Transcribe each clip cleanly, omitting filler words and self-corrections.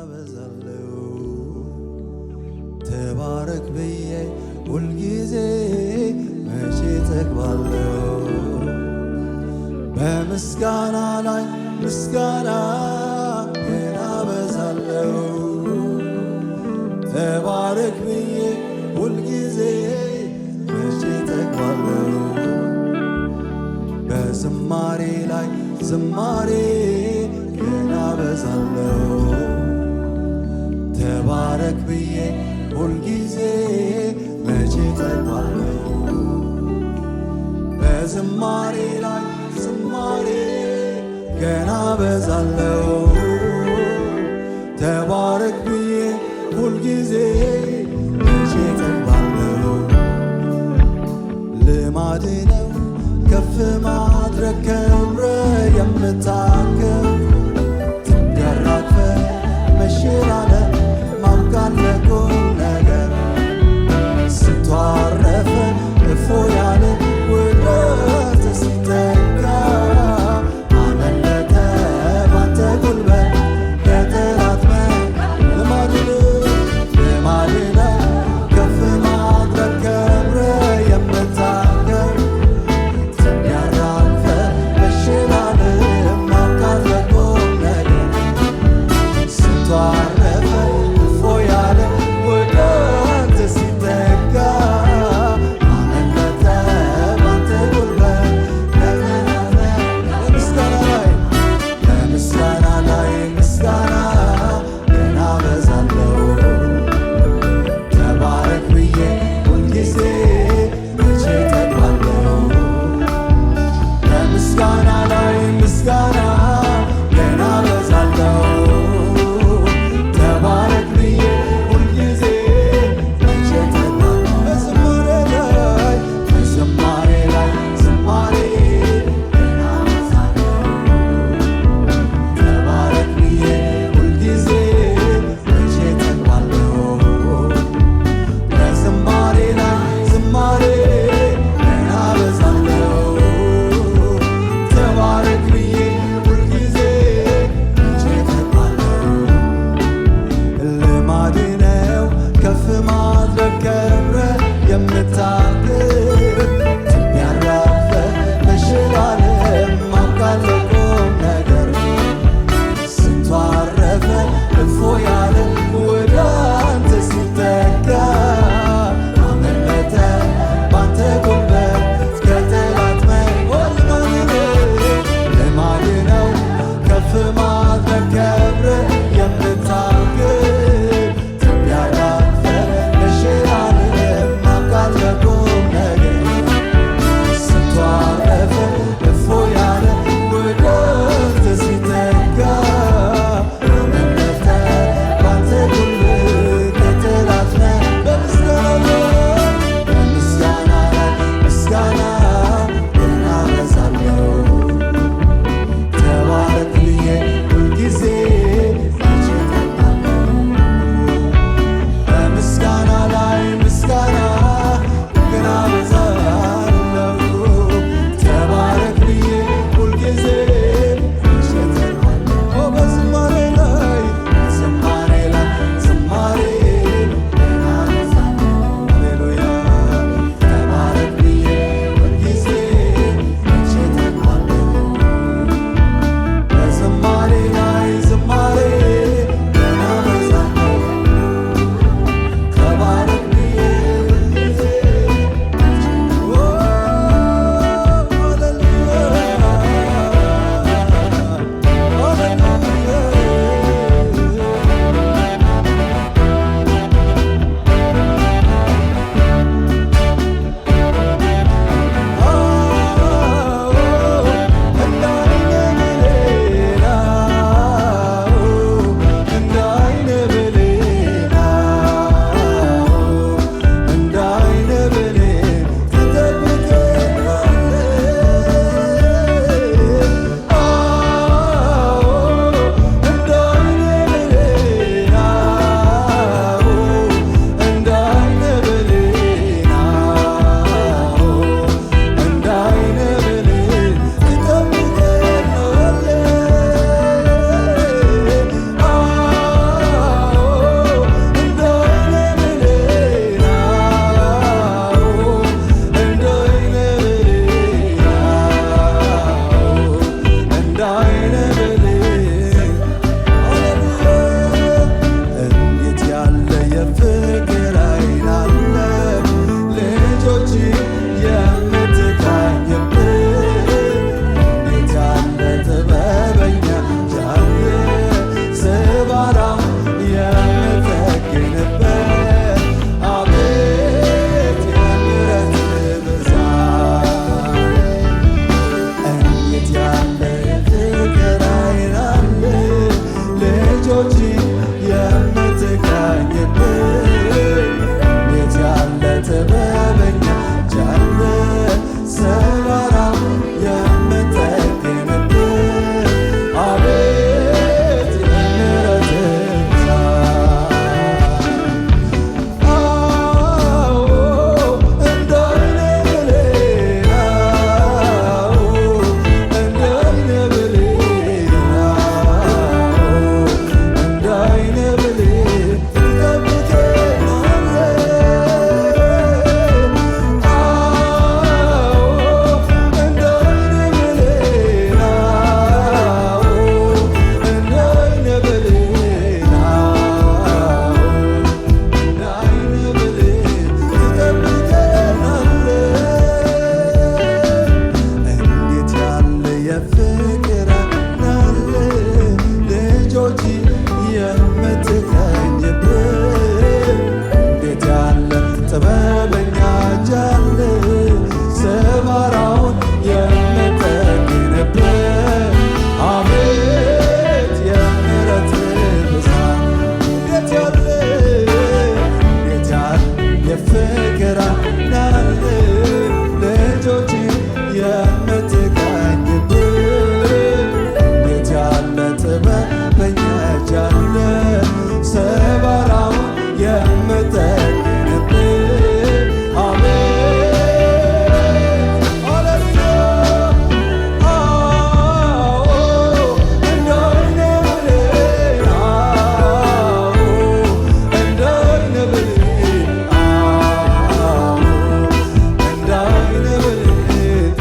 አበዛለሁ ተባረክ ብዬ ሁልጊዜ መቼ ጠግባለሁ በምስጋና ላይ ምስጋና ገና አበዛለሁ ተባረክ ብዬ ሁልጊዜ መቼ ጠግባለሁ በዝማሬ ላይ ዝማሬ ገና አበዛለሁ ተባረክ ብዬ ሁልጊዜ መቼ ጠግባለሁ በዝማሬ ላይ ዝማሬ ገና አበዛለሁ ተባረክ ብዬ ሁልጊዜ መቼ ጠግባለሁ ልማድ ነው ከፍ ማድረግ ክብር የምታከብ ትንገራፈ መሽራለም ማብቃት ለቁም ነገር ስንቱ አረፈ እፎ ያለ ውርደት ሲተካ አመለጠ ባንተ ጉልበት ልጆችን የምትቃኝብን እንዴት ያለ ጥበበኛ ጃለ ሰባራው የምጠግንብን አቤት የምሕረትህ ብዛት እንደ ዓይነ ብሌን እንደ ዓይነ ብሌን እንደ ዓይነ ብሌን ትጠብቀናለህ እንደ ዓይነ ብሌን እንደ ዓይነ ብሌን እንደ ዓይነ ብሌን ትጠብቀናለህ እንዴት ያለ የፍቅር አለ ልጆች የምትቀኝብን እንዴት ያለ ጥበበኛ ጃለ ሰባራውን የምጠግንብን አቤት የምሕረትህ ብዛት እንዴት ያለ የፍቅር አለ ልጆች የምትቀኝብን እንዴት ያለ ጥበበኛ ጃለ ሰባራውን የምጠግንብን አቤት ሃሌሉያ እንደ ዓይነ ብሌን እንደ ዓይነ ብሌን እንደ ዓይነ ብሌን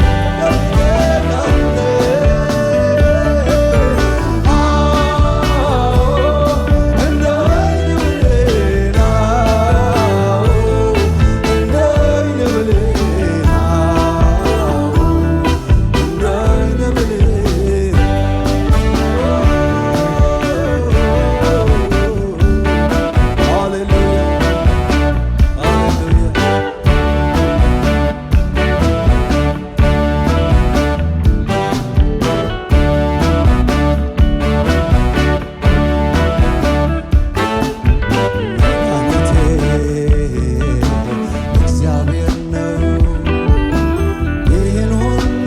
እንደ ዓይነ ብሌን እንደ ዓይነ ብሌን እንደ ዓይነ ብሌን ሃሌሉያ ሃሌሉያ እግዚአብሔር ነው ይህን ሁሉ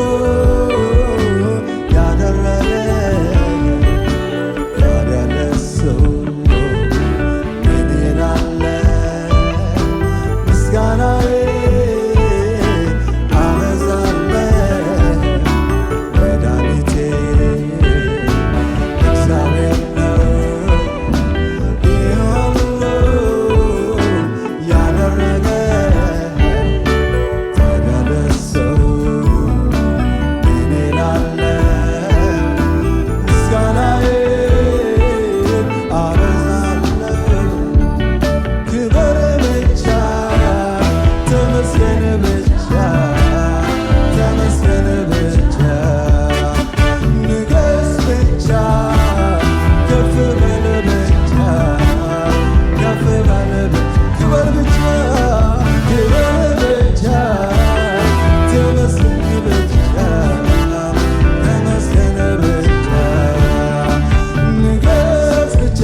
ያደረገ ታዲያ ለእሱ ምን እላለሁ? ምስጋናዬን አበዛለሁ። መድኃኒቴ እግዚአብሔር ነው ይህን ሁሉ ያደረገ ታዲያ ለእሱ ምን እላለሁ? ምስጋናዬን አበዛለሁ። ክብር ብቻ ተመስገን ብቻ ተመስገን ብቻ ንገስ ብቻ ከፍ በል ብቻ ከፍ በል ብቻ ክብር ብቻ ተመስገን ብቻ ተመስገን ብቻ ንገስ ብቻ